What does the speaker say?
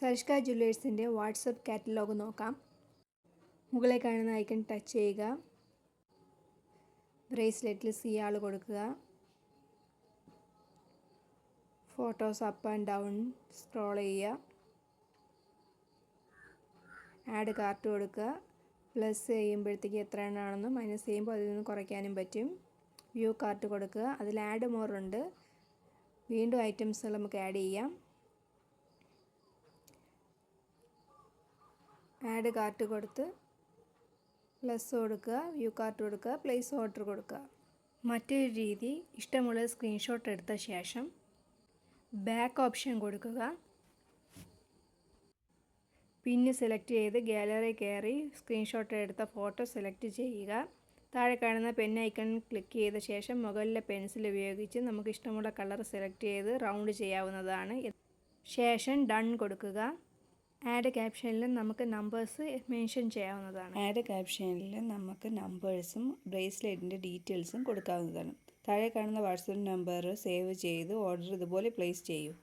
സരിഷ്ക ജ്വല്ലേഴ്സിൻ്റെ WhatsApp catalogue നോക്കാം. മുകളിൽ കാണുന്ന ഐക്കൺ ടച്ച് ചെയ്യുക. ബ്രേസ്ലെറ്റിൽ സിയാൾ കൊടുക്കുക. Photos up and down scroll ചെയ്യുക. ആഡ് കാർട്ട് കൊടുക്കുക. പ്ലസ് ചെയ്യുമ്പോഴത്തേക്ക് എത്ര എണ്ണമാണെന്നും മൈനസ് ചെയ്യുമ്പോൾ അതിൽ നിന്ന് കുറയ്ക്കാനും പറ്റും. വ്യൂ കാർട്ട് കൊടുക്കുക. അതിൽ ആഡ് മോർ ഉണ്ട്. വീണ്ടും ഐറ്റംസുകൾ നമുക്ക് ആഡ് ചെയ്യാം. ആഡ് കാർട്ട് കൊടുത്ത് പ്ലസ് കൊടുക്കുക. വ്യൂ കാർട്ട് കൊടുക്കുക. പ്ലേസ് ഓർഡർ കൊടുക്കുക. മറ്റൊരു രീതി, ഇഷ്ടമുള്ള സ്ക്രീൻഷോട്ട് എടുത്ത ശേഷം ബാക്ക് ഓപ്ഷൻ കൊടുക്കുക. പിന്നെ സെലക്ട് ചെയ്ത് ഗാലറി കയറി സ്ക്രീൻഷോട്ട് എടുത്ത ഫോട്ടോ സെലക്ട് ചെയ്യുക. താഴെ കാണുന്ന പെൻ ഐക്കൺ ക്ലിക്ക് ചെയ്ത ശേഷം മുകളിലെ പെൻസിൽ ഉപയോഗിച്ച് നമുക്ക് ഇഷ്ടമുള്ള കളർ സെലക്ട് ചെയ്ത് റൗണ്ട് ചെയ്യാവുന്നതാണ്. ശേഷം ഡൺ കൊടുക്കുക. ആഡ് ക്യാപ്ഷനിൽ നമുക്ക് നമ്പേഴ്സ് മെൻഷൻ ചെയ്യാവുന്നതാണ്. ആഡ് ക്യാപ്ഷനിൽ നമുക്ക് നമ്പേഴ്സും ബ്രേസ്ലെറ്റിൻ്റെ ഡീറ്റെയിൽസും കൊടുക്കാവുന്നതാണ്. താഴെ കാണുന്ന വാട്സപ്പ് നമ്പർ സേവ് ചെയ്ത് ഓർഡർ ഇതുപോലെ പ്ലേസ് ചെയ്യൂ.